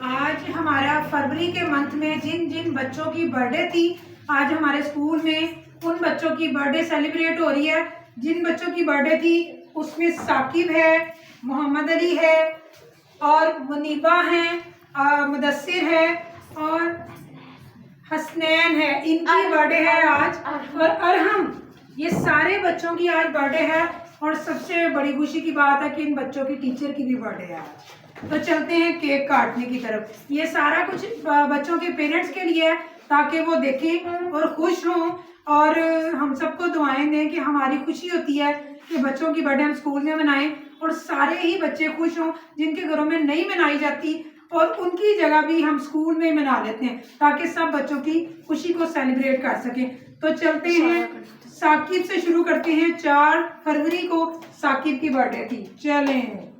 आज हमारा फरवरी के मंथ में जिन जिन बच्चों की बर्थडे थी, आज हमारे स्कूल में उन बच्चों की बर्थडे सेलिब्रेट हो रही है। जिन बच्चों की बर्थडे थी उसमें साकिब है, मोहम्मद अली है और मुनीबा है, मुदस्सिर है और हसनैन है। इनकी बर्थडे है आज। और अरहम, ये सारे बच्चों की आज बर्थडे है। और सबसे बड़ी खुशी की बात है कि इन बच्चों की टीचर की भी बर्थडे है आज। तो चलते हैं केक काटने की तरफ। ये सारा कुछ बच्चों के पेरेंट्स के लिए है ताकि वो देखें और खुश हों, और हम सबको दुआएं दें कि हमारी खुशी होती है कि बच्चों की बर्थडे हम स्कूल में मनाएं और सारे ही बच्चे खुश हों जिनके घरों में नहीं मनाई जाती, और उनकी जगह भी हम स्कूल में मना लेते हैं ताकि सब बच्चों की खुशी को सेलिब्रेट कर सकें। तो चलते हैं, साकिब से शुरू करते हैं। 4 फरवरी को साकिब की बर्थडे थी। चलें।